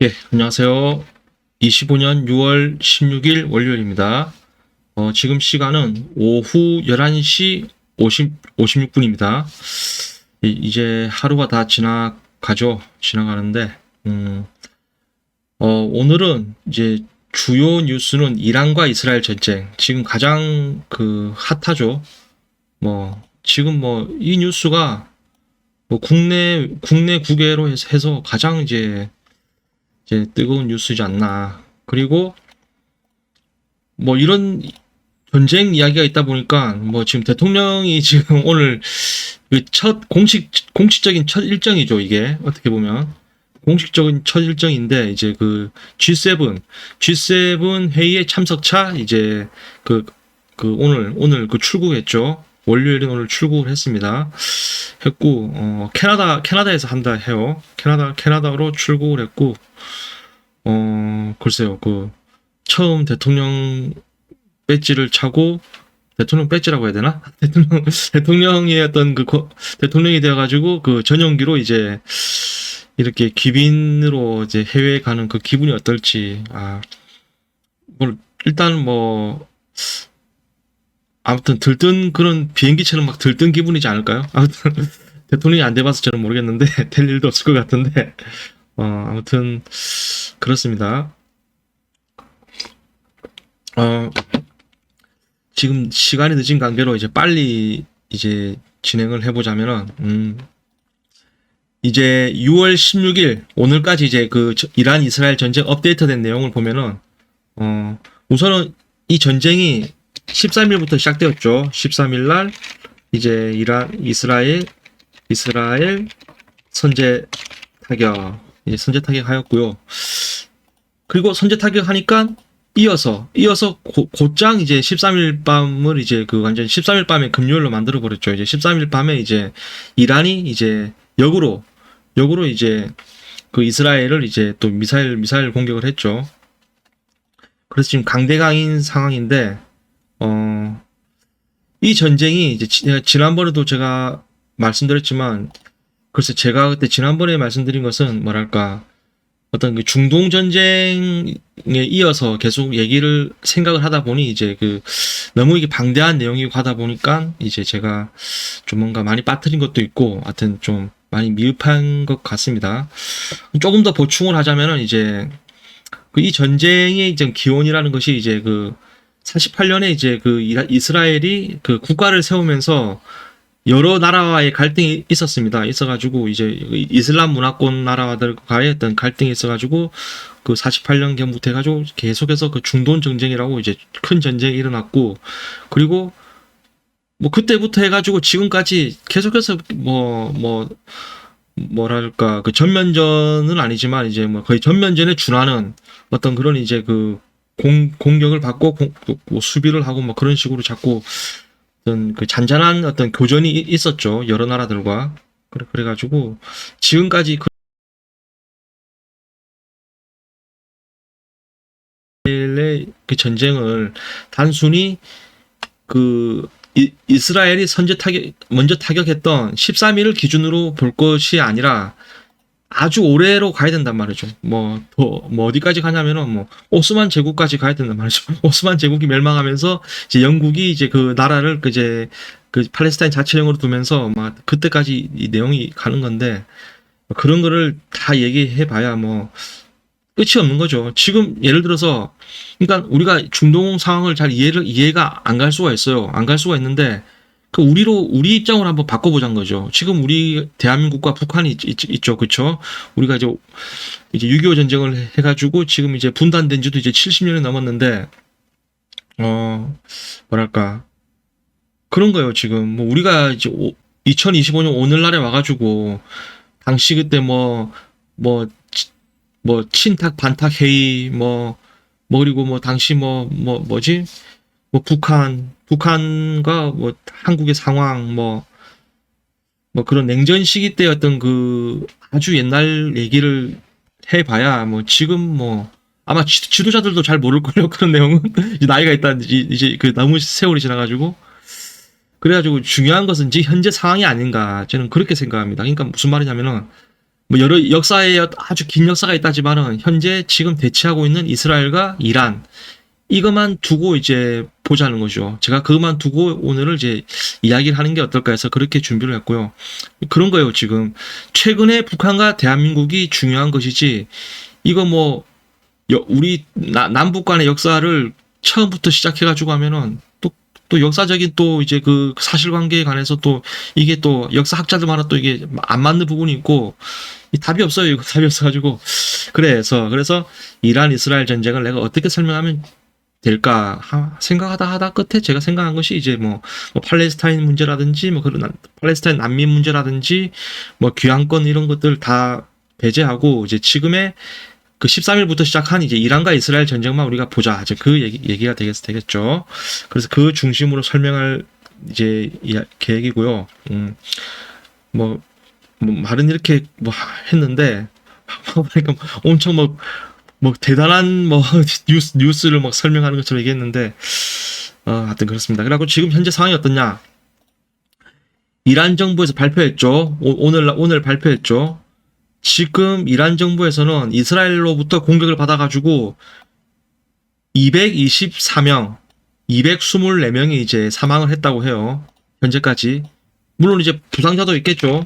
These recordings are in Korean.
예, 안녕하세요. 25년 6월 16일 월요일입니다. 지금 시간은 오후 11시 56분입니다. 이제 하루가 다 지나가는데, 오늘은 이제 주요 뉴스는 이란과 이스라엘 전쟁. 지금 가장 핫하죠. 지금 이 뉴스가 국내 국외로 해서 가장 이제 뜨거운 뉴스지 않나. 그리고 이런 전쟁 이야기가 있다 보니까 지금 대통령이 지금 오늘 그 첫 공식적인 첫 일정이죠. 이게 어떻게 보면 공식적인 첫 일정인데 이제 그 G7 회의에 참석차 이제 오늘 출국했죠. 월요일에 오늘 출국을 했습니다. 했고 캐나다에서 한다 해요. 캐나다로 출국을 했고 글쎄요, 처음 배지를 차고, 대통령 배지라고 해야 되나? 대통령의 대통령이 되어가지고, 전용기로 이제, 이렇게 귀빈으로 이제 해외에 가는 그 기분이 어떨지, 일단 아무튼 그런 비행기처럼 막 들뜬 기분이지 않을까요? 아무튼, 대통령이 안 돼봐서 저는 모르겠는데, 될 일도 없을 것 같은데, 아무튼, 그렇습니다. 어, 지금 시간이 늦은 관계로 이제 빨리 이제 진행을 해보자면은, 이제 6월 16일, 오늘까지 이제 이란 이스라엘 전쟁 업데이트된 내용을 보면은, 우선은 이 전쟁이 13일부터 시작되었죠. 13일 날, 이제 이스라엘 선제 선제 타격 하였고요. 그리고 선제 타격 하니까 이어서 곧장 이제 13일 밤을 이제 완전 13일 밤에 금요일로 만들어 버렸죠. 이제 13일 밤에 이제 이란이 이제 역으로 이제 이스라엘을 이제 또 미사일 공격을 했죠. 그래서 지금 강대강인 상황인데 이 전쟁이 이제 지난번에도 제가 말씀드렸지만 글쎄 제가 그때 지난번에 말씀드린 것은 뭐랄까 어떤 중동 전쟁에 이어서 계속 생각을 하다 보니 이제 너무 이게 방대한 내용이고 하다 보니까 이제 제가 좀 뭔가 많이 빠뜨린 것도 있고 하여튼 좀 많이 미흡한 것 같습니다. 조금 더 보충을 하자면은 이제 이 전쟁의 이제 기원이라는 것이 이제 48년에 이제 이스라엘이 국가를 세우면서 여러 나라와의 갈등이 있었습니다. 있어가지고 이제 이슬람 문화권 나라들과의 어떤 갈등이 있어가지고 48년경부터 해가지고 계속해서 중동 전쟁이라고 이제 큰 전쟁이 일어났고 그리고 그때부터 해가지고 지금까지 계속해서 뭐랄까 전면전은 아니지만 이제 거의 전면전에 준하는 어떤 그런 이제 공격을 받고 수비를 하고 그런 식으로 자꾸 어떤 잔잔한 어떤 교전이 있었죠. 여러 나라들과. 그래가지고 지금까지 그 전쟁을 단순히 이스라엘이 먼저 타격했던 13일을 기준으로 볼 것이 아니라 아주 오래로 가야 된단 말이죠. 어디까지 가냐면은 오스만 제국까지 가야 된단 말이죠. 오스만 제국이 멸망하면서 이제 영국이 이제 나라를 이제 팔레스타인 자치령으로 두면서 그때까지 이 내용이 가는 건데 그런 거를 다 얘기해 봐야 끝이 없는 거죠. 지금 예를 들어서 그러니까 우리가 중동 상황을 잘 이해가 안 갈 수가 있어요. 안 갈 수가 있는데 우리 입장으로 한번 바꿔보자는 거죠. 지금 우리 대한민국과 북한이 있죠. 그쵸? 우리가 이제 6.25 전쟁을 해가지고 지금 이제 분단된 지도 이제 70년이 넘었는데, 뭐랄까. 그런 거예요, 지금. 우리가 이제 2025년 오늘날에 와가지고, 당시 그때 친탁, 반탁 회의, 그리고 당시 뭐지? 북한과 한국의 상황, 그런 냉전 시기 때 어떤 아주 옛날 얘기를 해봐야, 지금 아마 지도자들도 잘 모를걸요, 그런 내용은. 이제 나이가 있다, 이제 너무 세월이 지나가지고. 그래가지고 중요한 것은 현재 상황이 아닌가, 저는 그렇게 생각합니다. 그러니까 무슨 말이냐면은, 뭐 여러 역사에 아주 긴 역사가 있다지만은 현재 지금 대치하고 있는 이스라엘과 이란 이것만 두고 이제 보자는 거죠. 제가 그것만 두고 오늘을 이제 이야기를 하는 게 어떨까 해서 그렇게 준비를 했고요. 그런 거예요, 지금. 최근에 북한과 대한민국이 중요한 것이지, 이거 뭐, 우리 남북 간의 역사를 처음부터 시작해가지고 하면은 또 역사적인 또 이제 그 사실관계에 관해서 또 이게 또 역사학자들마다 또 이게 안 맞는 부분이 있고, 답이 없어요. 이거 답이 없어가지고. 그래서 이란 이스라엘 전쟁을 내가 어떻게 설명하면 될까 생각하다 끝에 제가 생각한 것이 이제 뭐 팔레스타인 문제라든지 뭐 그런 팔레스타인 난민 문제라든지 뭐 귀환권 이런 것들 다 배제하고 이제 지금의 그 13일부터 시작한 이제 이란과 이스라엘 전쟁만 우리가 보자. 이제 그 얘기가 되겠죠. 그래서 그 중심으로 설명할 이제 계획이고요. 뭐 말은 이렇게 뭐 했는데 그러니까 엄청 뭐 대단한 뭐 뉴스를 막 설명하는 것처럼 얘기했는데 하여튼 그렇습니다. 그리고 지금 현재 상황이 어떻냐? 이란 정부에서 발표했죠. 오늘 발표했죠. 지금 이란 정부에서는 이스라엘로부터 공격을 받아가지고 224명, 224명이 이제 사망을 했다고 해요. 현재까지. 물론 이제 부상자도 있겠죠.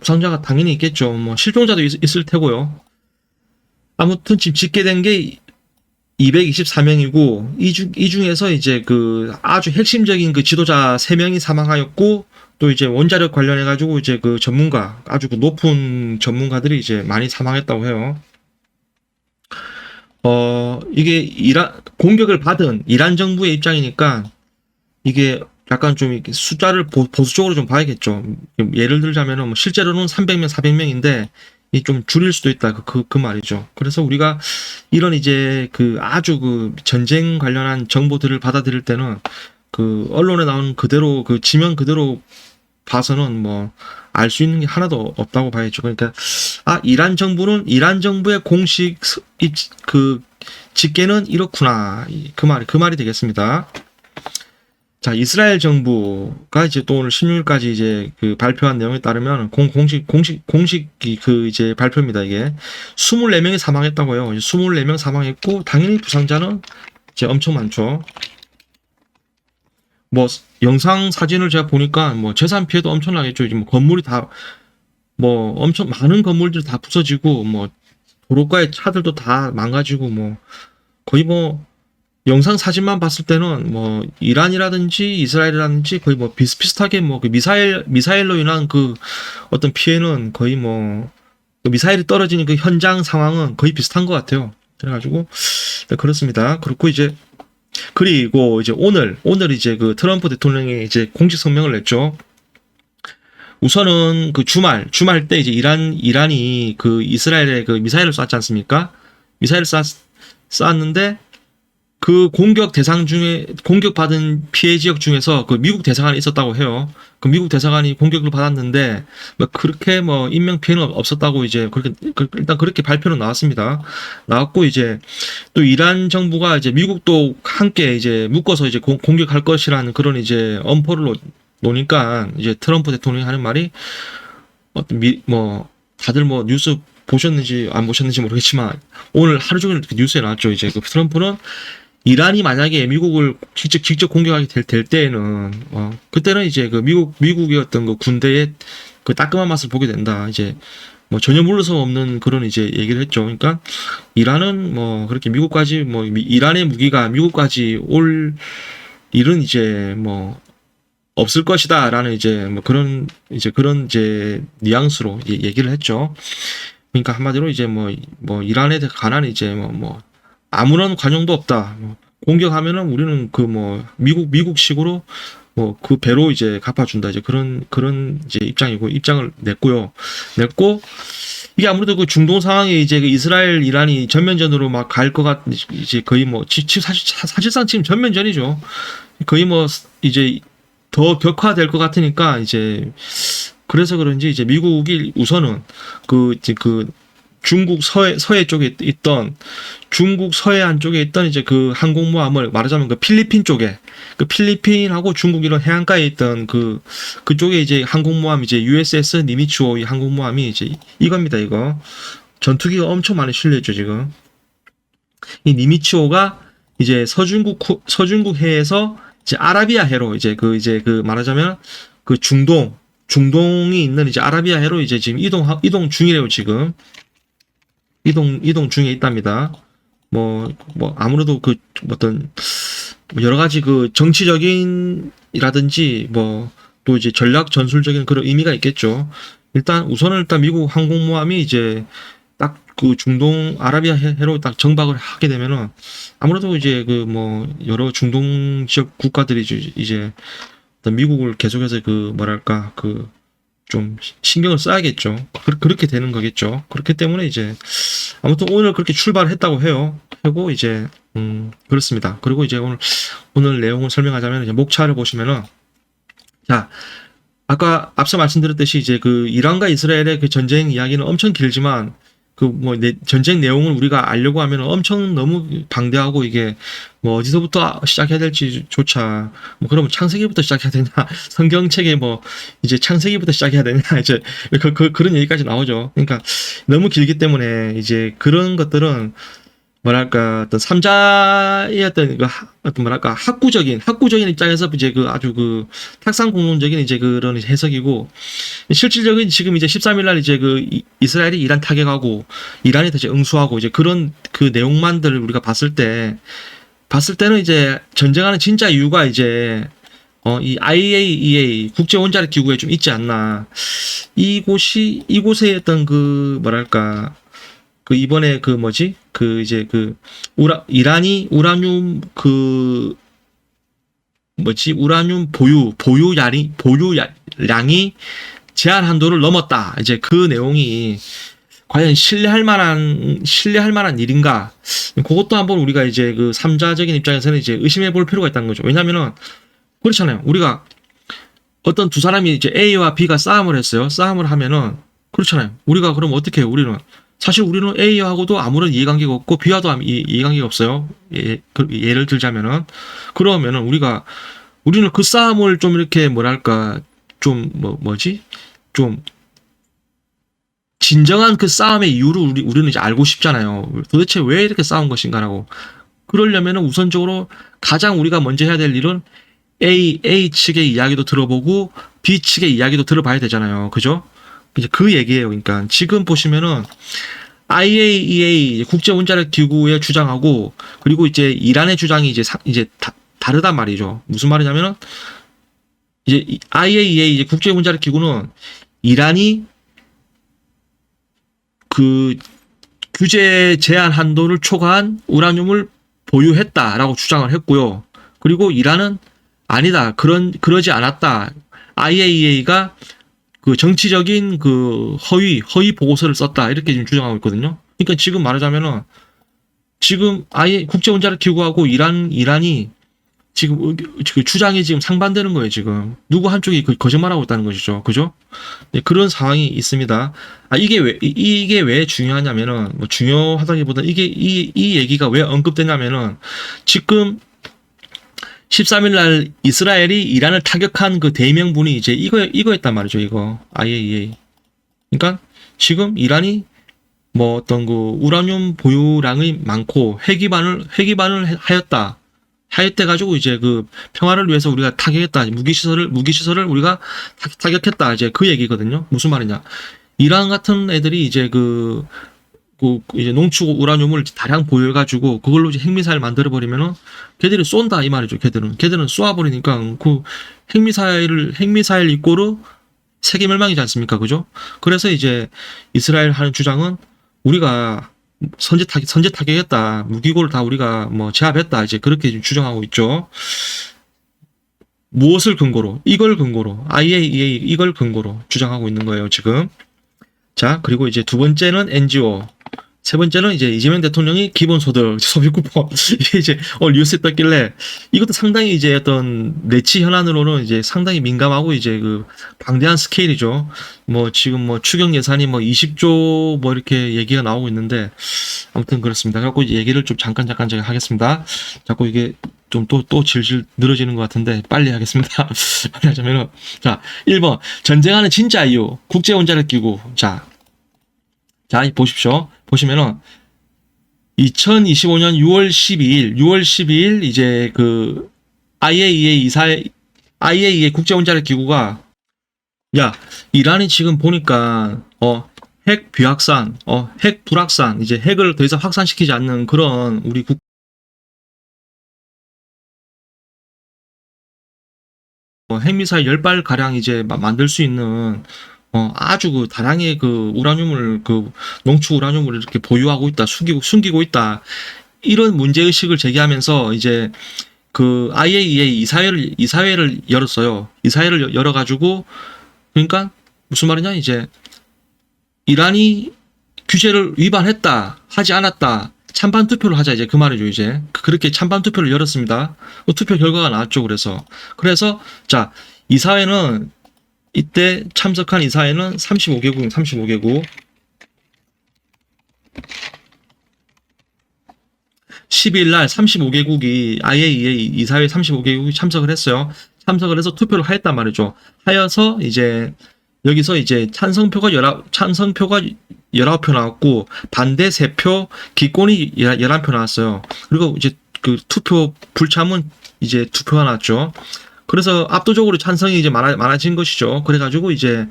부상자가 당연히 있겠죠. 뭐 실종자도 있을 테고요. 아무튼 지금 집계된 게 224명이고 이 중에서 이제 그 아주 핵심적인 그 지도자 3명이 사망하였고 또 이제 원자력 관련해 가지고 이제 그 전문가 아주 그 높은 전문가들이 이제 많이 사망했다고 해요. 이게 공격을 받은 이란 정부의 입장이니까 이게 약간 좀 이렇게 숫자를 보수적으로 좀 봐야겠죠. 예를 들자면은 뭐 실제로는 300명, 400명인데 이 좀 줄일 수도 있다. 그 말이죠. 그래서 우리가 이런 이제 그 아주 그 전쟁 관련한 정보들을 받아들일 때는 그 언론에 나오는 그대로 그 지면 그대로 봐서는 뭐 알 수 있는 게 하나도 없다고 봐야죠. 그러니까 이란 정부의 공식 그 집계는 이렇구나. 그 말이 되겠습니다. 자, 이스라엘 정부가 이제 또 오늘 16일까지 이제 그 발표한 내용에 따르면 공식 그 이제 발표입니다. 이게 24명이 사망했다고요. 24명 사망했고 당연히 부상자는 이제 엄청 많죠. 뭐 영상 사진을 제가 보니까 뭐 재산 피해도 엄청나겠죠. 뭐 건물이 다 뭐 엄청 많은 건물들이 다 부서지고 뭐 도로가의 차들도 다 망가지고 뭐 거의 뭐 영상 사진만 봤을 때는 뭐 이란이라든지 이스라엘이라든지 거의 뭐 비슷비슷하게 뭐 그 미사일로 인한 그 어떤 피해는 거의 뭐 미사일이 떨어지는 그 현장 상황은 거의 비슷한 것 같아요. 그래가지고 그렇습니다. 그리고 이제 오늘 이제 그 트럼프 대통령이 이제 공식 성명을 냈죠. 우선은 그 주말 때 이제 이란이 그 이스라엘에 그 미사일을 쐈지 않습니까? 미사일을 쐈는데 그 공격받은 피해 지역 중에서 그 미국 대사관이 있었다고 해요. 그 미국 대사관이 공격을 받았는데, 뭐 그렇게 뭐 인명 피해는 없었다고 이제 일단 그렇게 발표는 나왔습니다. 나왔고 이제 또 이란 정부가 이제 미국도 함께 이제 묶어서 이제 공격할 것이라는 그런 이제 엄포를 놓으니까 이제 트럼프 대통령이 하는 말이 뭐 다들 뭐 뉴스 보셨는지 안 보셨는지 모르겠지만 오늘 하루 종일 뉴스에 나왔죠. 이제 그 트럼프는 이란이 만약에 미국을 직접 공격하게 될 때에는 그때는 이제 그 미국의 어떤 그 군대의 그 따끔한 맛을 보게 된다. 이제 뭐 전혀 물러서 없는 그런 이제 얘기를 했죠. 그러니까 이란은 뭐 그렇게 미국까지 뭐 이란의 무기가 미국까지 올 일은 이제 뭐 없을 것이다라는 이제 뭐 그런 이제 뉘앙스로 얘기를 했죠. 그러니까 한마디로 이제 뭐 이란에 관한 이제 뭐 아무런 관용도 없다. 공격하면은 우리는 그 뭐 미국식으로 뭐 그 배로 이제 갚아준다. 이제 그런 이제 입장을 냈고 이게 아무래도 그 중동 상황에 이제 그 이스라엘 이란이 전면전으로 막 갈 것 이제 거의 뭐 사실상 지금 전면전이죠. 거의 뭐 이제 더 격화될 것 같으니까 이제 그래서 그런지 이제 미국이 우선은 그 중국 서해 쪽에 있던 중국 서해안 쪽에 있던 이제 그 항공모함을 말하자면 그 필리핀 쪽에 그 필리핀하고 중국 이런 해안가에 있던 그쪽에 이제 항공모함 이제 USS 니미츠오 이 항공모함이 이제 이겁니다. 이거 전투기가 엄청 많이 실려있죠 지금. 이 니미츠오가 이제 서중국 해에서 이제 아라비아 해로 이제 그 말하자면 그 중동이 있는 이제 아라비아 해로 이제 지금 이동 중이래요 지금. 이동 중에 있답니다. 뭐 아무래도 그 어떤 여러 가지 그 정치적인이라든지 뭐 또 이제 전략 전술적인 그런 의미가 있겠죠. 일단 미국 항공모함이 이제 딱 그 중동 아라비아 해로 딱 정박을 하게 되면은 아무래도 이제 그 뭐 여러 중동 지역 국가들이 이제 어떤 미국을 계속해서 그 뭐랄까 그 좀 신경을 써야겠죠. 그렇게 되는 거겠죠. 그렇기 때문에 이제 아무튼 오늘 그렇게 출발을 했다고 해요. 하고 이제 그렇습니다. 그리고 이제 오늘 내용을 설명하자면 이제 목차를 보시면은 자 아까 앞서 말씀드렸듯이 이제 그 이란과 이스라엘의 그 전쟁 이야기는 엄청 길지만 그 뭐 전쟁 내용을 우리가 알려고 하면 엄청 너무 방대하고 이게 뭐 어디서부터 시작해야 될지조차 뭐 그러면 창세기부터 시작해야 되냐 성경책에 뭐 이제 창세기부터 시작해야 되냐 이제 그런 얘기까지 나오죠. 그러니까 너무 길기 때문에 이제 그런 것들은 뭐랄까 어떤 삼자의 어떤 뭐랄까 학구적인 입장에서 이제 그 아주 그 탁상 공론적인 이제 그런 해석이고 실질적인 지금 이제 13일 날 이제 그 이스라엘이 이란 타격하고 이란이 다시 응수하고 이제 그런 그 내용만들을 우리가 봤을 때는 이제 전쟁하는 진짜 이유가 이제 이 IAEA 국제 원자력 기구에 좀 있지 않나. 이곳에 어떤 그 뭐랄까 그 이번에 그 뭐지 그 이제 그 이란이 우라늄 그 뭐지 우라늄 보유량이 제한 한도를 넘었다. 이제 그 내용이 과연 신뢰할 만한 일인가? 그것도 한번 우리가 이제 그 삼자적인 입장에서는 이제 의심해 볼 필요가 있다는 거죠. 왜냐면은 그렇잖아요. 우리가 어떤 두 사람이 이제 A와 B가 싸움을 했어요. 싸움을 하면은 그렇잖아요. 우리가 그럼 어떻게 해요? 사실 우리는 A하고도 아무런 이해관계가 없고 B와도 이해관계가 없어요. 예를 들자면은 그러면은 우리는 그 싸움을 좀 이렇게 뭐랄까 좀 좀 진정한 그 싸움의 이유를 우리는 이제 알고 싶잖아요. 도대체 왜 이렇게 싸운 것인가라고. 그러려면은 우선적으로 가장 우리가 먼저 해야 될 일은 A 측의 이야기도 들어보고 B 측의 이야기도 들어봐야 되잖아요. 그죠? 이제 그 얘기예요. 그러니까 지금 보시면은 IAEA 국제 원자력 기구의 주장하고 그리고 이제 이란의 주장이 이제 다르단 말이죠. 무슨 말이냐면은 이제 IAEA 이제 국제 원자력 기구는 이란이 그 규제 제한 한도를 초과한 우라늄을 보유했다라고 주장을 했고요. 그리고 이란은 아니다. 그러지 않았다. IAEA가 그 정치적인 그 허위 보고서를 썼다. 이렇게 지금 주장하고 있거든요. 그러니까 지금 말하자면은 지금 아예 국제원자력 기구하고 이란이 지금 그 주장이 지금 상반되는 거예요, 지금. 누구 한쪽이 거짓말하고 있다는 것이죠. 그죠? 네, 그런 상황이 있습니다. 이게 왜 중요하냐면은, 뭐 중요하다기보다 이 얘기가 왜 언급되냐면은, 지금 13일 날 이스라엘이 이란을 타격한 그 대명분이 이제 이거였단 말이죠, 이거. IAEA. 그러니까 지금 이란이 뭐 어떤 그 우라늄 보유량이 많고 핵기반을 하였다. 하였대 가지고 이제 그 평화를 위해서 우리가 타격했다. 무기시설을 우리가 타격했다. 이제 그 얘기거든요. 무슨 말이냐. 이란 같은 애들이 이제 이제 농축 우라늄을 다량 보유해가지고 그걸로 이제 핵미사일 만들어버리면은 걔들이 쏜다 이 말이죠. 걔들은 쏘아버리니까 그 핵미사일 이꼬르 세계 멸망이지 않습니까? 그죠? 그래서 이제 이스라엘 하는 주장은 우리가 선제 타격했다. 무기고를 다 우리가 뭐 제압했다. 이제 그렇게 주장하고 있죠. 무엇을 근거로? 이걸 근거로. IAEA 이걸 근거로 주장하고 있는 거예요, 지금. 자, 그리고 이제 두 번째는 NGO. 세 번째는 이제 이재명 대통령이 기본소득 소비쿠폰 이게 이제 뉴스에 떴길래 이것도 상당히 이제 어떤 내치 현안으로는 이제 상당히 민감하고 이제 그 방대한 스케일이죠. 뭐 지금 뭐 추경 예산이 뭐 20조 뭐 이렇게 얘기가 나오고 있는데 아무튼 그렇습니다. 그래갖고 얘기를 좀 잠깐 제가 하겠습니다. 자꾸 이게 좀 또 질질 늘어지는 것 같은데 빨리 하겠습니다. 빨리 하자면은 자 1번 전쟁하는 진짜 이유 국제원자력기구 자, 보십시오. 보시면은 2025년 6월 12일 이제 그 IAEA 국제원자력 기구가 야, 이란이 지금 보니까 핵 비확산, 핵 불확산, 이제 핵을 더 이상 확산시키지 않는 그런 우리 핵미사일 10발 가량 이제 만들 수 있는 아주 그 다량의 그 우라늄을 그 농축 우라늄을 이렇게 보유하고 있다, 숨기고 있다. 이런 문제 의식을 제기하면서 이제 그 IAEA 이사회를 열었어요. 이사회를 열어 가지고 그러니까 무슨 말이냐 이제 이란이 규제를 위반했다, 하지 않았다. 찬반 투표를 하자 이제 그 말이죠 이제 그렇게 찬반 투표를 열었습니다. 그 투표 결과가 나왔죠. 그래서 자 이사회는 이때 참석한 이사회는 35개국 12일 날 35개국이 IAEA 이사회 35개국이 참석을 했어요. 참석을 해서 투표를 하였단 말이죠. 하여서 이제 여기서 이제 찬성표가 19표 나왔고 반대 3표, 기권이 11표 나왔어요. 그리고 이제 그 투표 불참은 이제 2표가 나왔죠. 그래서 압도적으로 찬성이 이제 많아진 것이죠. 그래가지고 이제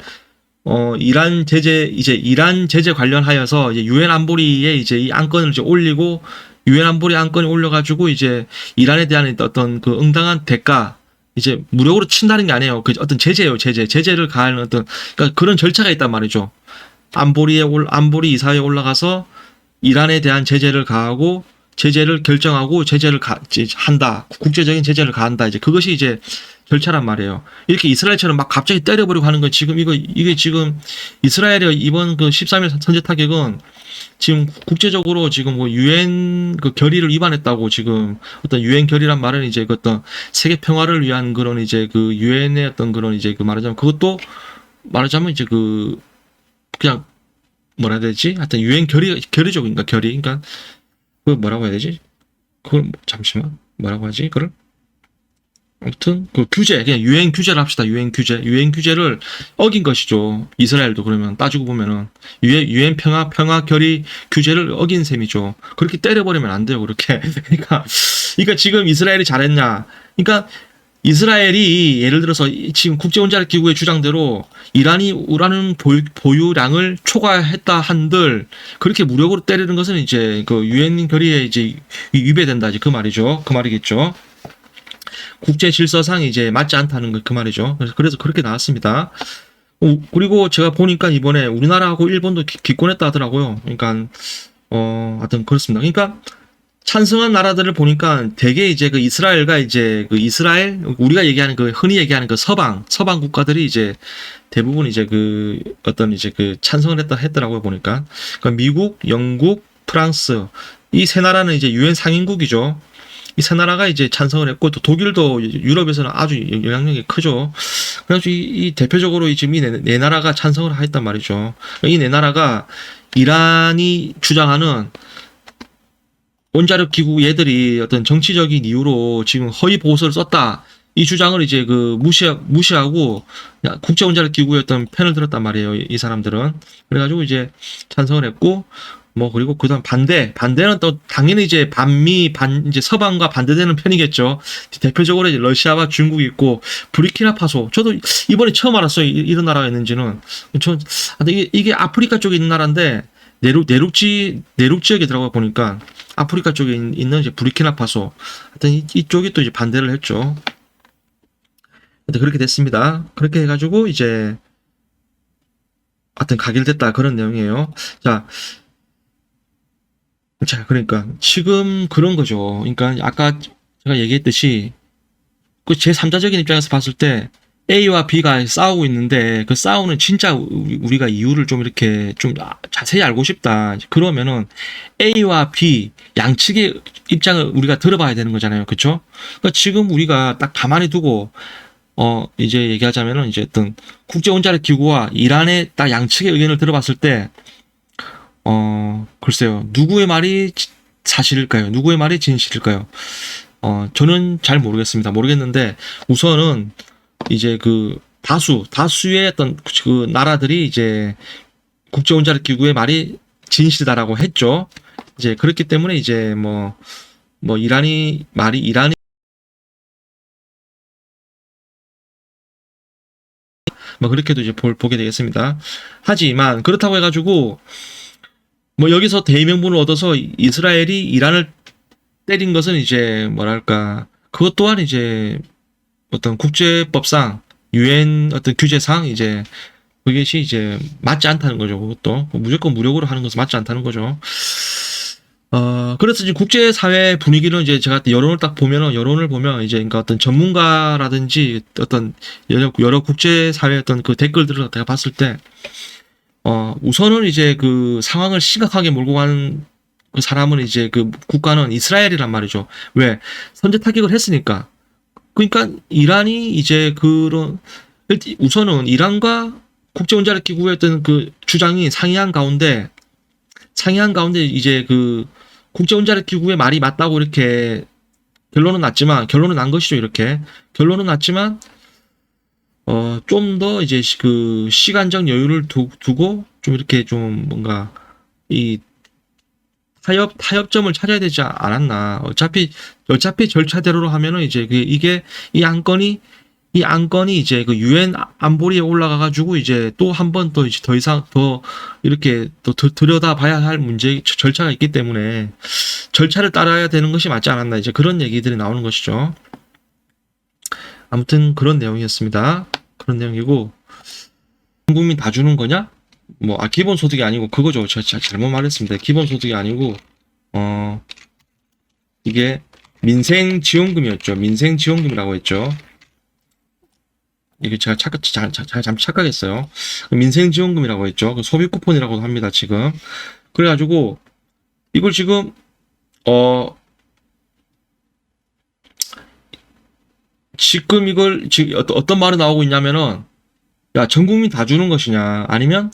이란 제재 관련하여서 이제 유엔 안보리에 이제 이 안건을 이제 올리고 유엔 안보리 안건이 올려가지고 이제 이란에 대한 어떤 그 응당한 대가 이제 무력으로 친다는 게 아니에요. 그 어떤 제재예요. 제재를 가하는 어떤 그러니까 그런 절차가 있단 말이죠. 안보리 이사회에 올라가서 이란에 대한 제재를 가하고 제재를 결정하고 한다. 국제적인 제재를 가한다. 이제 그것이 이제 절차란 말이에요. 이렇게 이스라엘처럼 막 갑자기 때려버리고 하는 건 지금 이게 지금 이스라엘의 이번 그 13일 선제 타격은 지금 국제적으로 지금 뭐 유엔 그 결의를 위반했다고 지금 어떤 유엔 결의란 말은 이제 그 어떤 세계 평화를 위한 그런 이제 그 유엔의 어떤 그런 이제 그 말하자면 이제 그 그냥 뭐라 해야 되지? 하여튼 유엔 결의죠. 그러니까 그러니까 그 뭐라고 해야 되지? 그걸 잠시만 뭐라고 하지? 그걸 아무튼 그 규제 그냥 유엔 규제를 합시다. 유엔 규제를 어긴 것이죠. 이스라엘도 그러면 따지고 보면은 유엔 평화 결의 규제를 어긴 셈이죠. 그렇게 때려버리면 안 돼요. 그렇게 그러니까 지금 이스라엘이 잘했냐? 그러니까 이스라엘이 예를 들어서 지금 국제원자력 기구의 주장대로 이란이 우라늄 보유량을 초과했다 한들 그렇게 무력으로 때리는 것은 이제 그 유엔 결의에 이제 위배된다 이제 그 말이죠. 그 말이겠죠. 국제 질서상 이제 맞지 않다는 그 말이죠. 그래서 그렇게 나왔습니다. 그리고 제가 보니까 이번에 우리나라하고 일본도 기권했다 하더라고요. 그러니까 하여튼 그렇습니다. 그러니까 찬성한 나라들을 보니까 대개 이제 그 이스라엘과 이제 그 이스라엘 우리가 얘기하는 그 흔히 얘기하는 그 서방 국가들이 이제 대부분 이제 그 어떤 이제 그 찬성을 했더라고요 보니까. 그러니까 미국, 영국, 프랑스 이 세 나라는 이제 유엔 상임국이죠. 이 세 나라가 이제 찬성을 했고 또 독일도 유럽에서는 아주 영향력이 크죠. 그래가지고 이 대표적으로 지금 이 네 나라가 찬성을 했단 말이죠. 이 네 나라가 이란이 주장하는 원자력 기구 얘들이 어떤 정치적인 이유로 지금 허위 보고서를 썼다. 이 주장을 이제 그 무시하고 국제 원자력 기구의 어떤 편을 들었단 말이에요. 이 사람들은. 그래가지고 이제 찬성을 했고 뭐 그리고 그다음 반대는 또 당연히 이제 이제 서방과 반대되는 편이겠죠. 대표적으로 이제 러시아와 중국이 있고 부르키나파소. 저도 이번에 처음 알았어요. 이런 나라가 있는지는. 이게 아프리카 쪽에 있는 나라인데 내륙 지역이더라고요 보니까. 아프리카 쪽에 있는 이제 부르키나파소. 하여튼 이쪽이 또 이제 반대를 했죠. 하여튼 그렇게 됐습니다. 그렇게 해가지고 이제 하여튼 가결됐다 그런 내용이에요. 자, 그러니까 지금 그런 거죠. 그러니까 아까 제가 얘기했듯이 그 제3자적인 입장에서 봤을 때 A와 B가 싸우고 있는데 그 싸우는 진짜 우리가 이유를 좀 이렇게 좀 자세히 알고 싶다. 그러면은 A와 B 양측의 입장을 우리가 들어봐야 되는 거잖아요. 그쵸? 그러니까 지금 우리가 딱 가만히 두고 이제 얘기하자면은 이제 어떤 국제원자력 기구와 이란의 딱 양측의 의견을 들어봤을 때 글쎄요. 누구의 말이 사실일까요? 누구의 말이 진실일까요? 저는 잘 모르겠습니다. 모르겠는데 우선은 이제 그 다수의 어떤 그 나라들이 이제 국제원자력 기구의 말이 진실이다라고 했죠. 이제 그렇기 때문에 이제 뭐 이란이 뭐 그렇게도 이제 보게 되겠습니다. 하지만 그렇다고 해가지고 뭐 여기서 대의명분을 얻어서 이스라엘이 이란을 때린 것은 이제 뭐랄까 그것 또한 이제 어떤 국제법상 유엔 어떤 규제상 이제 그것이 이제 맞지 않다는 거죠. 그것도 무조건 무력으로 하는 것은 맞지 않다는 거죠. 그래서 이제 국제사회 분위기는 이제 제가 여론을 보면 이제 그러니까 어떤 전문가라든지 어떤 여러 국제사회 어떤 그 댓글들을 제가 봤을 때 우선은 이제 그 상황을 심각하게 몰고 가는 그 사람은 이제 그 국가는 이스라엘이란 말이죠. 왜? 선제 타격을 했으니까. 그러니까 이란이 이제 우선은 이란과 국제원자력기구의 어떤 그 주장이 상이한 가운데 이제 그 국제원자력기구의 말이 맞다고 이렇게 결론은 난 것이죠. 이렇게 결론은 났지만 좀 더 이제 그 시간적 여유를 두고 좀 이렇게 좀 뭔가 이 타협점을 찾아야 되지 않았나. 어차피 절차대로 하면은 이제 이게 이 안건이 이제 그 유엔 안보리에 올라가가지고 이제 또 한 번 더 이제 더 이상 더 이렇게 또 들여다봐야 할 절차가 있기 때문에 절차를 따라야 되는 것이 맞지 않았나. 이제 그런 얘기들이 나오는 것이죠. 아무튼 그런 내용이었습니다. 그런 내용이고 전 국민 다 주는 거냐? 기본소득이 아니고 그거죠. 제가 잘못 말했습니다. 기본소득이 아니고 이게 민생지원금이었죠. 민생지원금이라고 했죠. 이게 제가 잠시 착각했어요. 민생지원금이라고 했죠. 소비쿠폰이라고도 합니다. 지금 그래가지고 이걸 지금 지금 이걸 지금 어떤 말이 나오고 있냐면은 야, 전 국민 다 주는 것이냐 아니면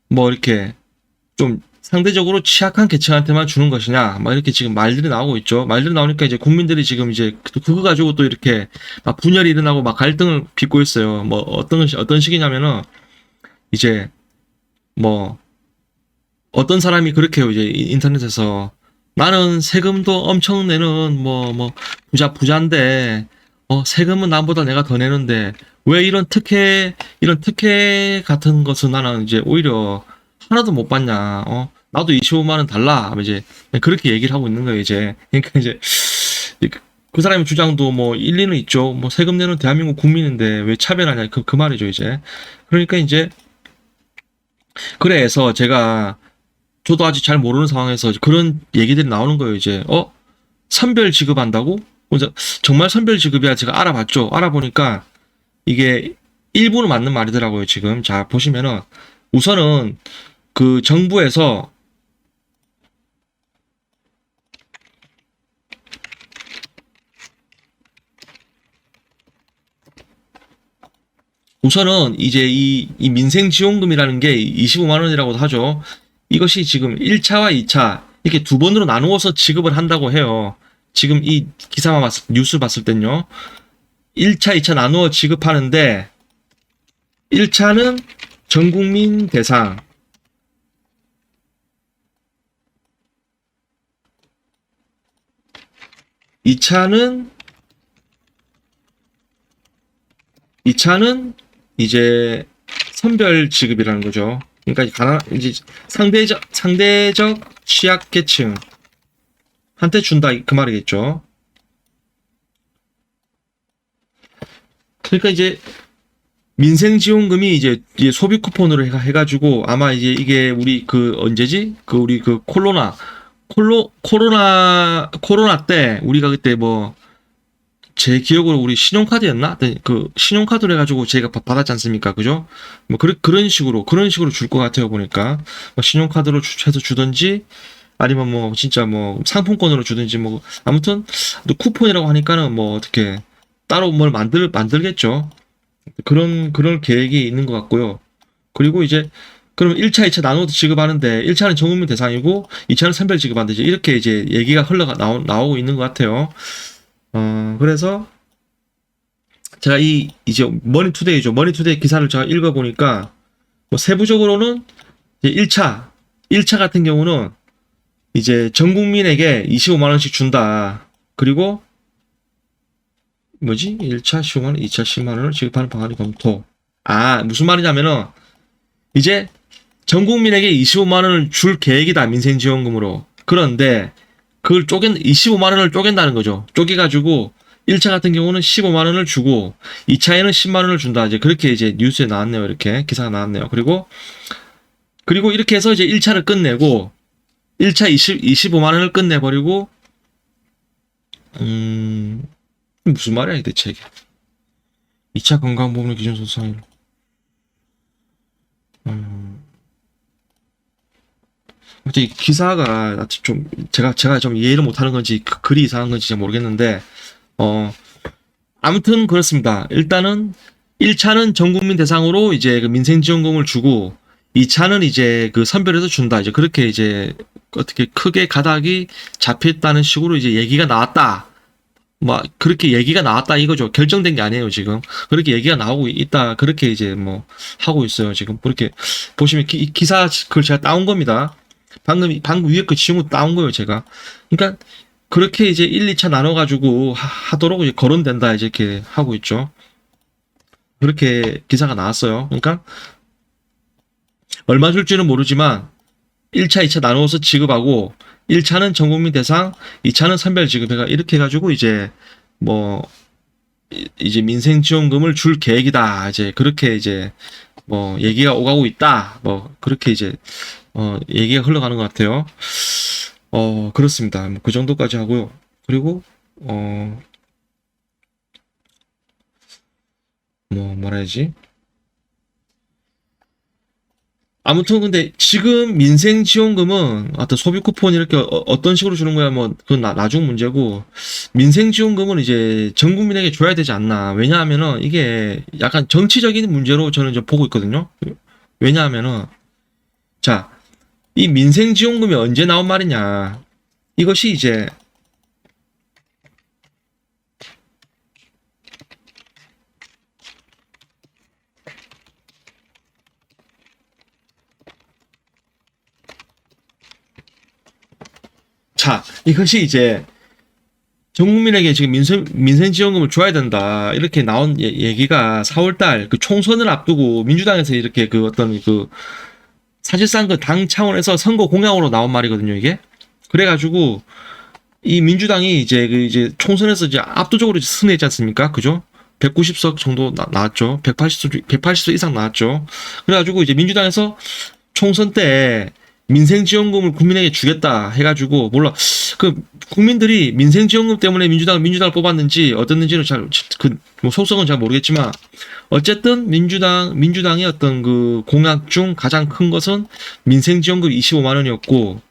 이렇게 좀 상대적으로 취약한 계층한테만 주는 것이냐 이렇게 지금 말들이 나오고 있죠. 말들이 나오니까 이제 국민들이 지금 이제 그거 가지고 또 이렇게 막 분열이 일어나고 막 갈등을 빚고 있어요. 어떤 식이냐면은 이제 어떤 사람이 그렇게요. 이제 인터넷에서 나는 세금도 엄청 내는 부자인데 세금은 남보다 내가 더 내는데 왜 이런 특혜 같은 것은 나는 이제 오히려 하나도 못 받냐. 나도 25만 원 달라. 이제 그렇게 얘기를 하고 있는 거예요, 이제. 그러니까 이제 그 사람의 주장도 일리는 있죠. 세금 내는 대한민국 국민인데 왜 차별하냐. 그 말이죠, 이제. 그러니까 이제 그래서 저도 아직 잘 모르는 상황에서 그런 얘기들이 나오는 거예요, 이제. 선별 지급한다고? 정말 선별 지급이야. 제가 알아봤죠. 알아보니까 이게 일부는 맞는 말이더라고요, 지금. 자, 보시면은 우선은 그 정부에서 우선은 이제 이 민생지원금이라는 게 25만 원이라고도 하죠. 이것이 지금 1차와 2차 이렇게 두 번으로 나누어서 지급을 한다고 해요. 지금 이 뉴스 봤을 땐요. 1차, 2차 나누어 지급하는데 1차는 전국민 대상 2차는 이제 선별 지급이라는 거죠. 그러니까 이제 상대적 취약계층 한테 준다 그 말이겠죠. 그러니까 이제 민생지원금이 이제 소비 쿠폰으로 해가지고 아마 이제 이게 우리 언제지? 우리 코로나 때 우리가 그때 제 기억으로 우리 신용카드였나? 그 신용카드로 해가지고 제가 받았지 않습니까? 그죠? 뭐 그런 식으로 줄 것 같아요 보니까. 뭐 신용카드로 해서 주든지 아니면 뭐 진짜 뭐 상품권으로 주든지 뭐 아무튼 또 쿠폰이라고 하니까는 뭐 어떻게 따로 뭘 만들겠죠. 그런 계획이 있는 것 같고요. 그리고 이제 그러면 1차, 2차 나눠서 지급하는데 1차는 전국민 대상이고 2차는 선별 지급하는데 이렇게 이제 얘기가 나오고 있는 것 같아요. 그래서 제가 이제 머니투데이죠. 머니투데이 기사를 제가 읽어보니까 뭐 세부적으로는 이제 1차 같은 경우는 이제 전 국민에게 25만 원씩 준다. 그리고 뭐지? 1차 15만 원, 2차 10만 원을 지급하는 방안이 검토. 무슨 말이냐면은 이제 전 국민에게 25만 원을 줄 계획이다. 민생지원금으로. 그런데 그걸 25만 원을 쪼갠다는 거죠. 쪼개가지고 1차 같은 경우는 15만 원을 주고 2차에는 10만 원을 준다. 이제 그렇게 이제 뉴스에 나왔네요. 이렇게 기사가 나왔네요. 그리고 이렇게 해서 이제 1차를 끝내고 1차 25만 원을 끝내버리고 무슨 말이야 이 대체 이게. 2차 건강보험료 기준 소득상일 이 기사가 좀 제가 좀 이해를 못하는 건지 글이 이상한 건지 잘 모르겠는데 아무튼 그렇습니다. 일단은 1차는 전 국민 대상으로 이제 그 민생지원금을 주고 2차는 이제 그 선별해서 준다. 이제 그렇게 이제 어떻게 크게 가닥이 잡혔다는 식으로 이제 얘기가 나왔다. 뭐 그렇게 얘기가 나왔다 이거죠. 결정된 게 아니에요 지금. 그렇게 얘기가 나오고 있다. 그렇게 이제 뭐 하고 있어요 지금. 그렇게 보시면 기사 글 제가 따온 겁니다. 방금 위에 그 지문 따온 거예요 제가. 그러니까 그렇게 이제 1, 2차 나눠가지고 하도록 이제 거론된다 이제 이렇게 하고 있죠. 그렇게 기사가 나왔어요. 그러니까 얼마 줄지는 모르지만 1차, 2차 나누어서 지급하고 1차는 전국민 대상, 2차는 선별 지급해가 이렇게 해가지고 이제 뭐 이제 민생지원금을 줄 계획이다. 이제 그렇게 이제 뭐 얘기가 오가고 있다. 뭐 그렇게 이제 얘기가 흘러가는 것 같아요. 그렇습니다. 뭐 그 정도까지 하고요. 그리고 뭐라 해야지? 아무튼 근데 지금 민생지원금은 어떤 소비 쿠폰 이렇게 어떤 식으로 주는 거야 뭐 그건 나중 문제고 민생지원금은 이제 전 국민에게 줘야 되지 않나. 왜냐하면은 이게 약간 정치적인 문제로 저는 좀 보고 있거든요. 왜냐하면은 자, 이 민생지원금이 언제 나온 말이냐. 이것이 이제 이것이 이제 전 국민에게 지금 민생지원금을 줘야 된다. 이렇게 나온 얘기가 4월달 그 총선을 앞두고 민주당에서 이렇게 그 어떤 그 사실상 그 당 차원에서 선거 공약으로 나온 말이거든요, 이게. 그래가지고 이 민주당이 이제 총선에서 이제 압도적으로 승리했지 않습니까? 그죠? 190석 정도 나왔죠. 180석 이상 나왔죠. 그래가지고 이제 민주당에서 총선 때 민생지원금을 국민에게 주겠다 해가지고 몰라 그 국민들이 민생지원금 때문에 민주당을 뽑았는지 어땠는지는 뭐 속성은 잘 모르겠지만 어쨌든 민주당의 어떤 그 공약 중 가장 큰 것은 민생지원금 25만 원이었고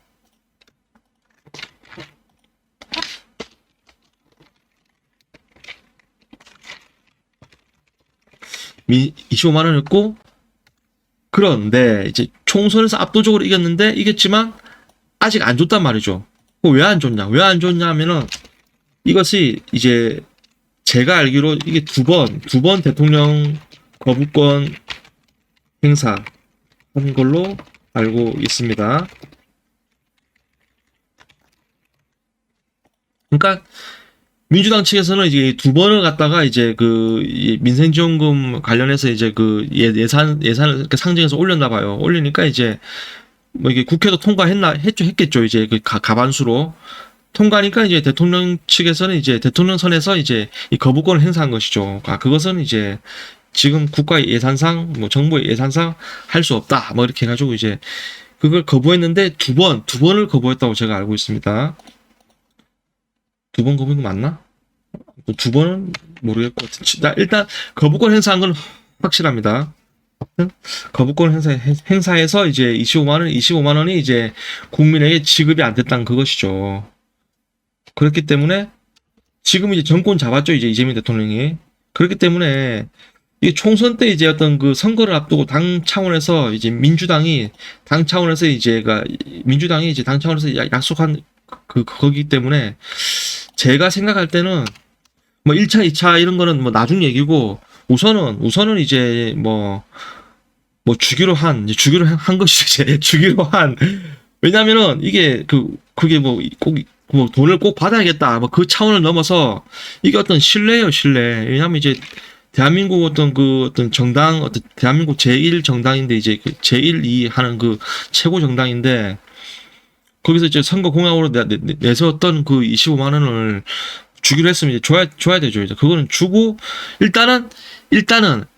25만 원이었고 그런데 이제 총선에서 압도적으로 이겼지만 아직 안 줬단 말이죠. 왜 안 줬냐? 왜 안 줬냐 하면은 이것이 이제 제가 알기로 이게 두 번 대통령 거부권 행사한 걸로 알고 있습니다. 그러니까 민주당 측에서는 이제 두 번을 갖다가 이제 그 민생지원금 관련해서 이제 그 예산을 이렇게 상정해서 올렸나 봐요. 올리니까 이제 뭐 이게 국회도 했겠죠. 이제 그 가반수로 통과하니까 이제 대통령 측에서는 이제 대통령 선에서 이제 이 거부권을 행사한 것이죠. 그것은 이제 지금 국가 예산상 뭐 정부의 예산상 할 수 없다. 뭐 이렇게 해가지고 이제 그걸 거부했는데 두 번을 거부했다고 제가 알고 있습니다. 두 번 거부한 거 맞나? 두 번은 모르겠고 일단 거부권 행사한 건 확실합니다. 거부권 행사해서 이제 25만 원이 이제 국민에게 지급이 안 됐다는 그것이죠. 그렇기 때문에 지금 이제 정권 잡았죠, 이제 이재명 대통령이. 그렇기 때문에 이게 총선 때 이제 어떤 그 선거를 앞두고 당 차원에서 이제 당 차원에서 민주당이 이제 당 차원에서 약속한 거기 때문에 제가 생각할 때는 뭐 1차, 2차 이런 거는 뭐 나중 얘기고 우선은 이제 주기로 한 것이 이제 주기로 한 왜냐면은 이게 그게 뭐 돈을 꼭 받아야겠다 뭐 그 차원을 넘어서 이게 어떤 신뢰예요, 신뢰. 왜냐면 이제 대한민국 어떤 정당 대한민국 제1 정당인데 이제 제1, 2 하는 그 최고 정당인데 거기서 이제 선거 공약으로 내세웠던 그 25만 원을 주기로 했으면 이제 줘야 되죠. 이제 그거는 주고 일단은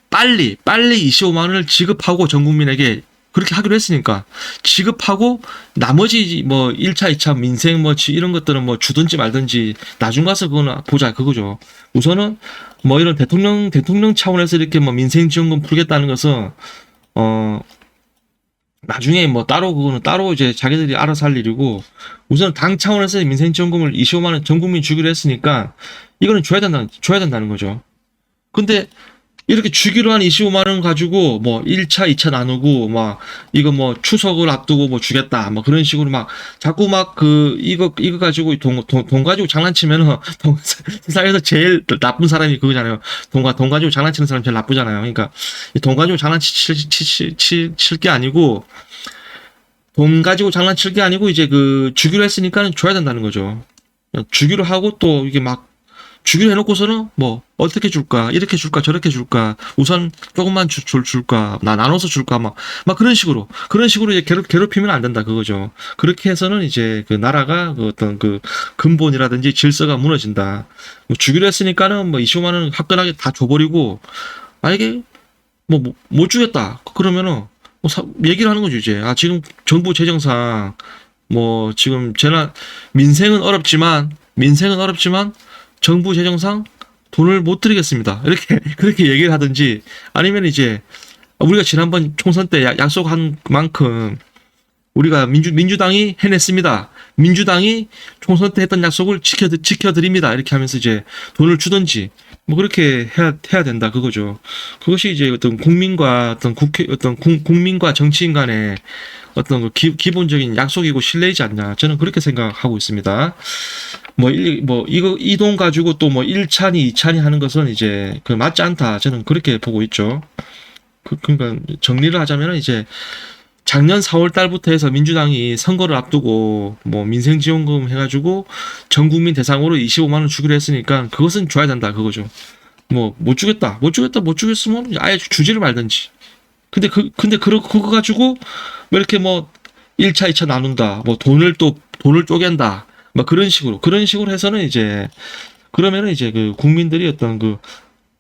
빨리 25만 원을 지급하고 전 국민에게 그렇게 하기로 했으니까 지급하고 나머지 뭐 1차, 2차 민생 뭐 이런 것들은 뭐 주든지 말든지 나중 가서 그거는 보자 그거죠. 우선은 뭐 이런 대통령 차원에서 이렇게 뭐 민생 지원금 풀겠다는 것은 나중에 뭐 그거는 따로 이제 자기들이 알아서 할 일이고 우선 당 차원에서 민생 지원금을 25만 원 전 국민 주기로 했으니까 이거는 줘야 된다는 거죠. 근데 이렇게 주기로 한 25만 원 가지고 뭐 1차, 2차 나누고 막 이거 뭐 추석을 앞두고 뭐 주겠다 뭐 그런 식으로 막 자꾸 막 이거 가지고 돈 가지고 장난치면은 세상에서 제일 나쁜 사람이 그거잖아요. 돈 가지고 장난치는 사람 제일 나쁘잖아요. 그러니까 돈 가지고 장난칠 게 아니고 돈 가지고 장난칠 게 아니고 이제 주기로 했으니까는 줘야 된다는 거죠. 주기로 하고 또 이게 막 주기로 해놓고서는 뭐 어떻게 줄까 이렇게 줄까 저렇게 줄까 우선 조금만 줄까 나눠서 줄까 막 그런 식으로 이제 괴롭히면 안 된다 그거죠. 그렇게 해서는 이제 그 나라가 어떤 근본이라든지 질서가 무너진다. 뭐 주기로 했으니까는 뭐 25만 원 화끈하게 다 줘버리고 이게 못 주겠다 그러면은 얘기를 하는 거죠 이제. 지금 정부 재정상 뭐 지금 민생은 어렵지만 정부 재정상 돈을 못 드리겠습니다. 그렇게 얘기를 하든지 아니면 이제 우리가 지난번 총선 때 약속한 만큼 우리가 민주당이 해냈습니다. 민주당이 총선 때 했던 약속을 지켜드립니다. 이렇게 하면서 이제 돈을 주든지 뭐 그렇게 해야 된다 그거죠. 그것이 이제 어떤 국민과 국민과 정치인 간의 어떤 기본적인 약속이고 신뢰이지 않냐. 저는 그렇게 생각하고 있습니다. 이 돈 가지고 또 1차니 2차니 하는 것은 이제 맞지 않다. 저는 그렇게 보고 있죠. 그러니까 정리를 하자면 이제 작년 4월 달부터 해서 민주당이 선거를 앞두고 민생지원금 해가지고 전 국민 대상으로 25만 원 주기로 했으니까 그것은 줘야 된다 그거죠. 못 주겠으면 아예 주지를 말든지. 근데 그거 가지고 왜 이렇게 1차, 2차 나눈다. 돈을 쪼갠다. 그런 식으로 해서는 이제 그러면은 이제 국민들이 어떤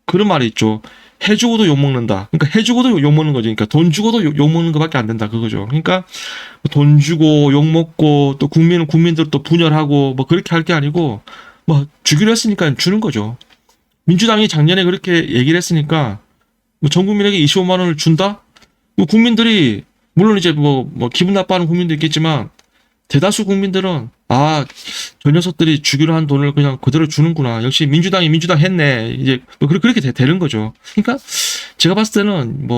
그런 말이 있죠. 해주고도 욕먹는다. 그러니까 해주고도 욕먹는 거죠. 그러니까 돈 주고도 욕먹는 것밖에 안 된다. 그거죠. 그러니까 돈 주고 욕먹고 또 국민들 또 분열하고 그렇게 할 게 아니고 주기로 했으니까 주는 거죠. 민주당이 작년에 그렇게 얘기를 했으니까 전 국민에게 25만 원을 준다? 국민들이 물론 이제 기분 나빠하는 국민도 있겠지만 대다수 국민들은 저 녀석들이 주기로 한 돈을 그냥 그대로 주는구나. 역시 민주당 했네. 이제 그렇게 되는 거죠. 그러니까 제가 봤을 때는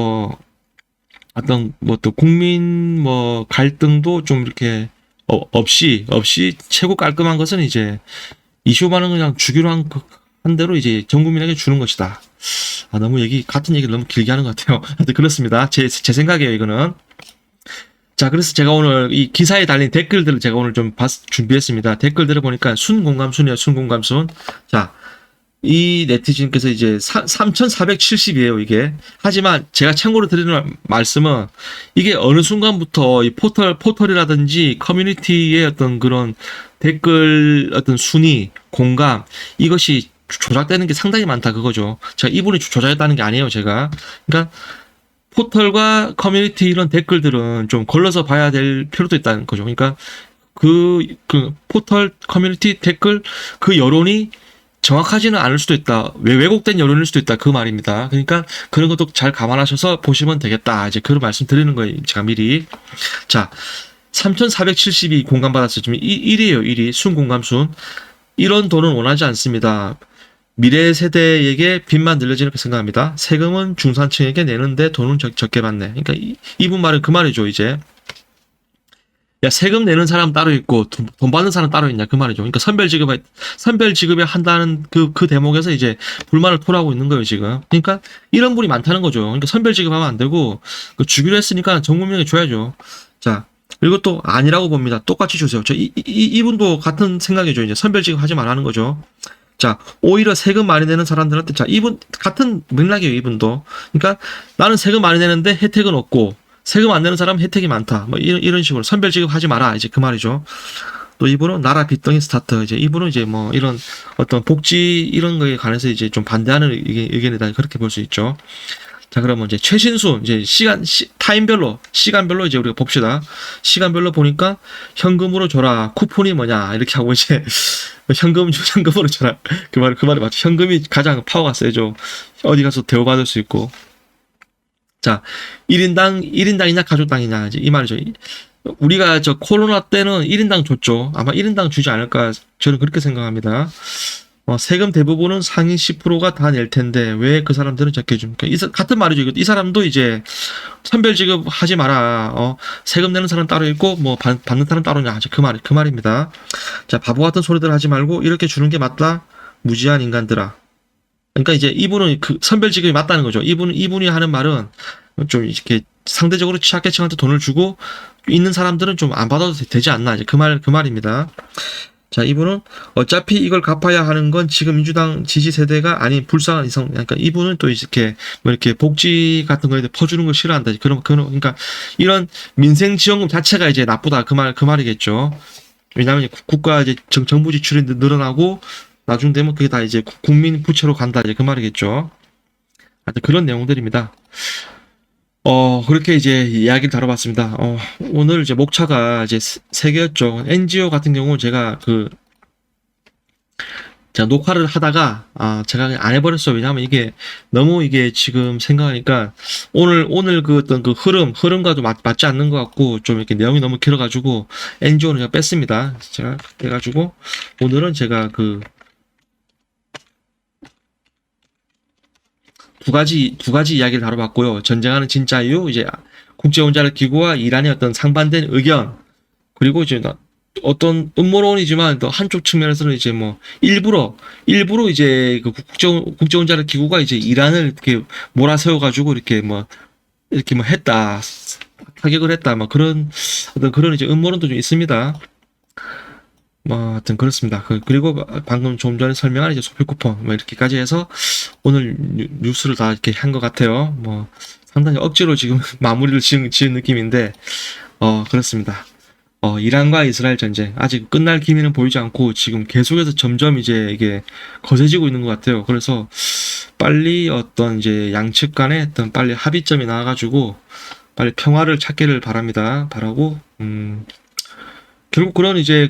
어떤 또 국민 갈등도 좀 이렇게 없이 최고 깔끔한 것은 이제 25만 원 그냥 주기로 한 대로 이제 전 국민에게 주는 것이다. 너무 같은 얘기를 너무 길게 하는 것 같아요. 하여튼 그렇습니다. 제 생각이에요, 이거는. 자, 그래서 제가 오늘 이 기사에 달린 댓글들을 제가 오늘 좀 준비했습니다. 댓글들을 보니까 순공감순이에요, 순공감순. 자, 이 네티즌께서 이제 3,470이에요, 이게. 하지만 제가 참고로 드리는 말씀은 이게 어느 순간부터 이 포털이라든지 커뮤니티의 어떤 그런 댓글 어떤 순위, 공감, 이것이 조작되는 게 상당히 많다, 그거죠. 제가 이분이 조작했다는 게 아니에요, 제가. 그러니까 포털과 커뮤니티 이런 댓글들은 좀 걸러서 봐야 될 필요도 있다는 거죠. 그러니까 포털 커뮤니티 댓글 여론이 정확하지는 않을 수도 있다. 왜곡된 여론일 수도 있다. 그 말입니다. 그러니까 그런 것도 잘 감안하셔서 보시면 되겠다. 이제 그런 말씀 드리는 거예요. 제가 미리. 자, 3,472 공감받았어요. 지금 1이에요. 1위. 순공감순. 이런 돈은 원하지 않습니다. 미래 세대에게 빚만 늘려지는 게 생각합니다. 세금은 중산층에게 내는데 돈은 적게 받네. 그러니까 이분 말은 그 말이죠. 이제 야, 세금 내는 사람 따로 있고 돈 받는 사람 따로 있냐 그 말이죠. 그러니까 선별 지급에 한다는 그 대목에서 이제 불만을 토로하고 있는 거예요 지금. 그러니까 이런 분이 많다는 거죠. 그러니까 선별 지급하면 안 되고 주기로 했으니까 전 국민에게 줘야죠. 자, 그리고 또 아니라고 봅니다. 똑같이 주세요. 이분도 같은 생각이죠. 이제 선별 지급하지 말라는 거죠. 자, 오히려 세금 많이 내는 사람들한테, 자, 이분 같은 맥락이에요. 이분도. 그러니까 나는 세금 많이 내는데 혜택은 없고 세금 안 내는 사람은 혜택이 많다. 뭐 이런 식으로 선별 지급하지 마라. 이제 그 말이죠. 또 이분은 나라 빚덩이 스타트. 이제 이분은 이제 뭐 이런 어떤 복지 이런 거에 관해서 이제 좀 반대하는 의견이다. 그렇게 볼 수 있죠. 자, 그러면 이제 최신수 이제 타임별로 시간별로 이제 우리가 봅시다. 시간별로 보니까 현금으로 줘라. 쿠폰이 뭐냐 이렇게 하고 이제 현금으로 줘라. 그 말이 맞죠. 현금이 가장 파워가 세죠. 어디 가서 대우받을 수 있고. 자, 1인당이냐 가족당이냐 이제 이 말이죠. 우리가 저 코로나 때는 1인당 줬죠. 아마 1인당 주지 않을까 저는 그렇게 생각합니다. 세금 대부분은 상위 10%가 다 낼 텐데 왜 그 사람들은 적게 줍니까? 같은 말이죠. 이 사람도 이제 선별 지급하지 마라. 세금 내는 사람 따로 있고 뭐 받는 사람 따로냐. 그 말입니다. 자, 바보 같은 소리들 하지 말고 이렇게 주는 게 맞다. 무지한 인간들아. 그러니까 이제 이분은 그 선별 지급이 맞다는 거죠. 이분이 하는 말은 좀 이렇게 상대적으로 취약계층한테 돈을 주고 있는 사람들은 좀 안 받아도 되지 않나. 이제 그 말입니다. 자, 이분은 어차피 이걸 갚아야 하는 건 지금 민주당 지지 세대가 아닌 불쌍한 이성. 그러니까 이분은 또 이렇게 뭐 이렇게 복지 같은 거에 퍼주는 걸 싫어한다. 그러니까 이런 민생 지원금 자체가 이제 나쁘다. 그 말이겠죠. 왜냐하면 국가 이제 정부 지출이 늘어나고 나중 되면 그게 다 이제 국민 부채로 간다. 이제 그 말이겠죠. 하여튼 그런 내용들입니다. 그렇게 이제 이야기를 다뤄봤습니다. 오늘 이제 목차가 이제 세 개였죠. NGO 같은 경우 제가 제가 녹화를 하다가, 제가 그냥 안 해버렸어요. 왜냐하면 이게 너무 이게 지금 생각하니까 오늘 그 어떤 그 흐름과도 맞지 않는 것 같고 좀 이렇게 내용이 너무 길어가지고 NGO는 제가 뺐습니다. 제가 해가지고 오늘은 제가 두 가지 이야기를 다뤄봤고요. 전쟁하는 진짜 이유, 이제 국제원자력 기구와 이란의 어떤 상반된 의견, 그리고 이제 어떤 음모론이지만 또 한쪽 측면에서는 이제 뭐 일부러 이제 그 국제원자력 기구가 이제 이란을 이렇게 몰아세워가지고 이렇게 뭐 했다, 타격을 했다, 뭐 그런 어떤 그런 이제 음모론도 좀 있습니다. 뭐, 하여튼 그렇습니다. 그리고 방금 좀 전에 설명한 이제 소비 쿠폰, 뭐 이렇게까지 해서 오늘 뉴스를 다 이렇게 한 것 같아요. 뭐, 상당히 억지로 지금 마무리를 지은 느낌인데, 그렇습니다. 이란과 이스라엘 전쟁, 아직 끝날 기미는 보이지 않고 지금 계속해서 점점 이제 이게 거세지고 있는 것 같아요. 그래서 빨리 어떤 이제 양측 간에 어떤 빨리 합의점이 나와가지고 빨리 평화를 찾기를 바라고, 결국 그런 이제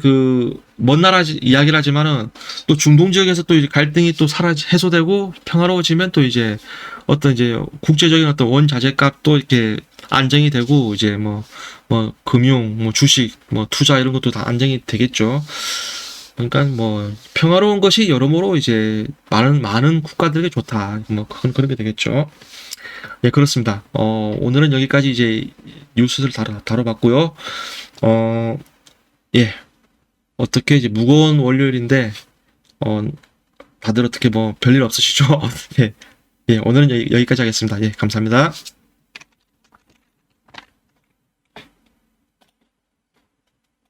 먼 나라 이야기를 하지만은 또 중동 지역에서 또 이제 갈등이 또 해소되고 평화로워지면 또 이제 어떤 이제 국제적인 어떤 원자재 값도 이렇게 안정이 되고 이제 뭐 금융, 뭐 주식, 뭐 투자 이런 것도 다 안정이 되겠죠. 그러니까 뭐 평화로운 것이 여러모로 이제 많은 국가들에게 좋다. 뭐 그런 게 되겠죠. 예, 그렇습니다. 오늘은 여기까지 이제 뉴스를 다뤄봤고요. 예. 어떻게 이제 무거운 월요일인데, 다들 어떻게 뭐 별일 없으시죠? 예. 예, 오늘은 여기까지 하겠습니다. 예, 감사합니다.